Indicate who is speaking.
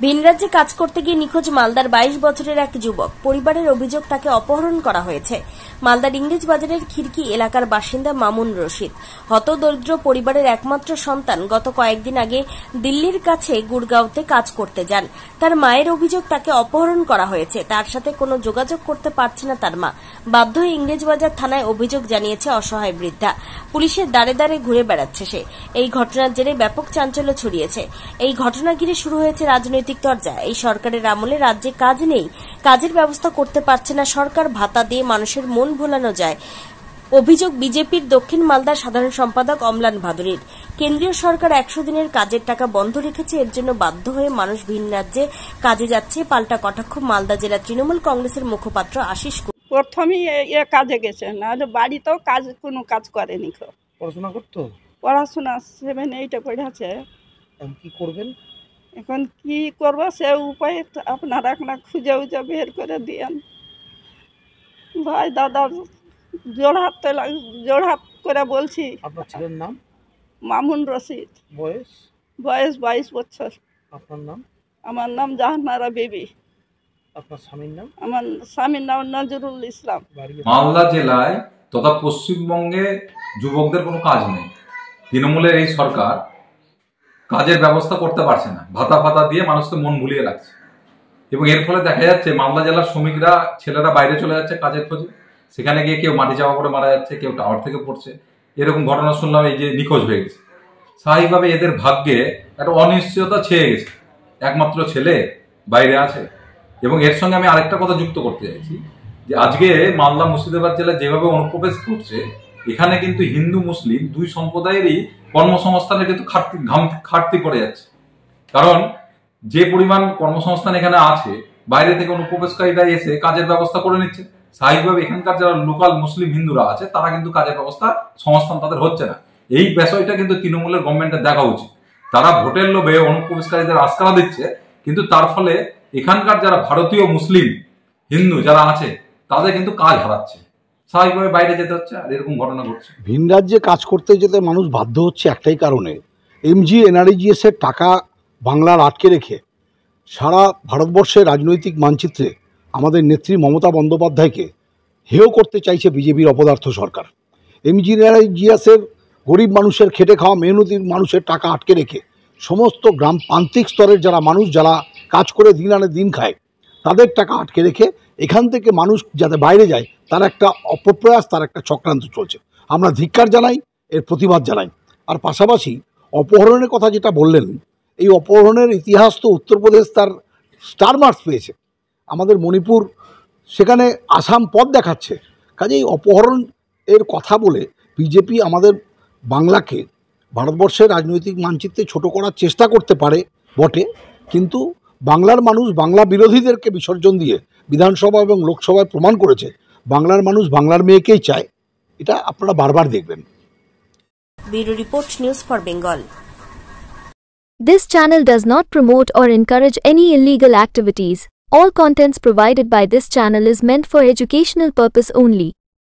Speaker 1: ভিন রাজ্যে কাজ করতে গিয়ে নিখোঁজ মালদার 22 বছরের এক যুবক। পরিবারের অভিযোগ তাকে অপহরণ করা হয়েছে। মালদার ইংরেজ বাজারের খিড়কি এলাকার বাসিন্দা মামুন রশিদ হতদরিদ্র পরিবারের একমাত্র সন্তান। গত কয়েকদিন আগে দিল্লির কাছে গুড়গাঁওতে কাজ করতে যান। তার মায়ের অভিযোগ তাকে অপহরণ করা হয়েছে। তার সাথে কোনো যোগাযোগ করতে পারছে না তার মা। বাধ্য হয়ে ইংরেজবাজার থানায় অভিযোগ জানিয়েছে অসহায় বৃদ্ধা। পুলিশের দাঁড়ে দাঁড়ে ঘুরে বেড়াচ্ছে সে। এই ঘটনার জেরে ব্যাপক চাঞ্চল্য ছড়িয়েছে। এই ঘটনা ঘিরে শুরু হয়েছে রাজনৈতিক তরজা। এই সরকারের আমলে রাজ্যে কাজ নেই, কাজের ব্যবস্থা করতে পারছে না সরকার, ভাতা দিয়ে মানুষের মন ভোলানো যায়। অভিযোগ বিজেপির দক্ষিণ মালদার সাধারণ সম্পাদক অম্লান ভাদুরীর। কেন্দ্রীয় সরকার 100 দিনের কাজের টাকা বন্ধ রেখেছে। এর জন্য বাধ্য হয়ে মানুষ ভিন রাজ্যে কাজে যাচ্ছে। পাল্টা কটাক্ষ মালদা জেলা তৃণমূল কংগ্রেসের মুখপাত্র আশিস।
Speaker 2: প্রথমেই কাজে গেছে, নাহলে বাড়িতেও কোনো কাজ করেনি।
Speaker 3: পড়াশোনা করতো?
Speaker 2: পড়াশোনা 7, 8 পড়েছে।
Speaker 3: কি করবেন
Speaker 2: এখন? কি করব সে উপায় আপনারা এখন খুঁজে বের করে দিয়েন। ভাই দাদার জোড়হাত করে বলছি।
Speaker 3: আপনার ছেলের নাম?
Speaker 2: মামুন রশিদ।
Speaker 3: বয়স?
Speaker 2: বয়স 22 বছর।
Speaker 3: আপনার নাম?
Speaker 2: আমার নাম জাহানারা বেবি।
Speaker 3: আপনার স্বামীর নাম?
Speaker 2: আমার স্বামীর নাম নজরুল ইসলাম।
Speaker 4: মালদা জেলায় তথা পশ্চিমবঙ্গে যুবকদের কোনো কাজ নেই। তৃণমূলের এই সরকার কাজের ব্যবস্থা করতে পারছে না, ভাতা দিয়ে মানুষকে মন ভুলিয়ে রাখছে। এবং এর ফলে দেখা যাচ্ছে মালদা জেলার শ্রমিকরা, ছেলেরা বাইরে চলে যাচ্ছে কাজের খোঁজে। সেখানে গিয়ে কেউ মাটি চাপা করে মারা যাচ্ছে, কেউ টাওয়ার থেকে পড়ছে। এরকম ঘটনা শুনলাম, এই যে নিখোঁজ হয়ে গেছে। স্বাভাবিকভাবে এদের ভাগ্যে একটা অনিশ্চয়তা ছেয়ে গেছে। একমাত্র ছেলে বাইরে আছে। এবং এর সঙ্গে আমি আরেকটা কথা যুক্ত করতে চাইছি, যে আজকে মালদা মুর্শিদাবাদ জেলায় যেভাবে অনুপ্রবেশ করছে, এখানে কিন্তু হিন্দু মুসলিম দুই সম্প্রদায়েরই কর্মসংস্থানের কিন্তু ঘাটতি পড়ে যাচ্ছে। কারণ যে পরিমাণ কর্মসংস্থান এখানে আছে, বাইরে থেকে অনুপ্রবেশকারীরা এসে কাজের ব্যবস্থা করে নিচ্ছে। স্বাভাবিকভাবে এখানকার যারা লোকাল মুসলিম হিন্দুরা আছে, তারা কিন্তু কাজের ব্যবস্থা সংস্থান তাদের হচ্ছে না। এই বিষয়টা কিন্তু তৃণমূলের গভর্নমেন্টের দেখা উচিত। তারা ভোটের লোভে অনুপ্রবেশকারীদের আস্কারা দিচ্ছে, কিন্তু তার ফলে এখানকার যারা ভারতীয় মুসলিম হিন্দু যারা আছে, তাদের কিন্তু কাজ হারাচ্ছে। স্বাভাবিকভাবে বাইরে যেতে হচ্ছে, আর এরকম ঘটনা ঘটছে।
Speaker 5: ভিন রাজ্যে কাজ করতে যেতে মানুষ বাধ্য হচ্ছে একটাই কারণে, MGNREGS এর টাকা বাংলার আটকে রেখে সারা ভারতবর্ষের রাজনৈতিক মানচিত্রে আমাদের নেত্রী মমতা বন্দ্যোপাধ্যায়কে হেয় করতে চাইছে বিজেপির অপদার্থ সরকার। MGNREGS এর গরিব মানুষের, খেটে খাওয়া মেহনতি মানুষের টাকা আটকে রেখে সমস্ত গ্রাম প্রান্তিক স্তরের যারা মানুষ, যারা কাজ করে দিন আনে দিন খায়, তাদের টাকা আটকে রেখে এখান থেকে মানুষ যাতে বাইরে যায়, তার একটা অপপ্রয়াস, তার একটা চক্রান্ত চলছে। আমরা ধিক্কার জানাই, এর প্রতিবাদ জানাই। আর পাশাপাশি অপহরণের কথা যেটা বললেন, এই অপহরণের ইতিহাস তো উত্তরপ্রদেশ তার স্টার মার্কস পেয়েছে, আমাদের মণিপুর সেখানে আসাম পথ দেখাচ্ছে। কাজেই অপহরণ এর কথা বলে বিজেপি আমাদের বাংলাকে ভারতবর্ষের রাজনৈতিক মানচিত্রে ছোট করার চেষ্টা করতে পারে বটে, কিন্তু বাংলার মানুষ বাংলা বিরোধীদেরকে বিসর্জন দিয়ে বিধানসভা এবং লোকসভায় প্রমাণ করেছে বাংলার মানুষ বাংলার মেয়েকেই চায়। এটা আপনারা বারবার দেখবেন।
Speaker 1: Bureau report, news for Bengal.
Speaker 6: This channel does not promote or encourage any illegal activities. All contents provided by this channel is meant for educational purpose only.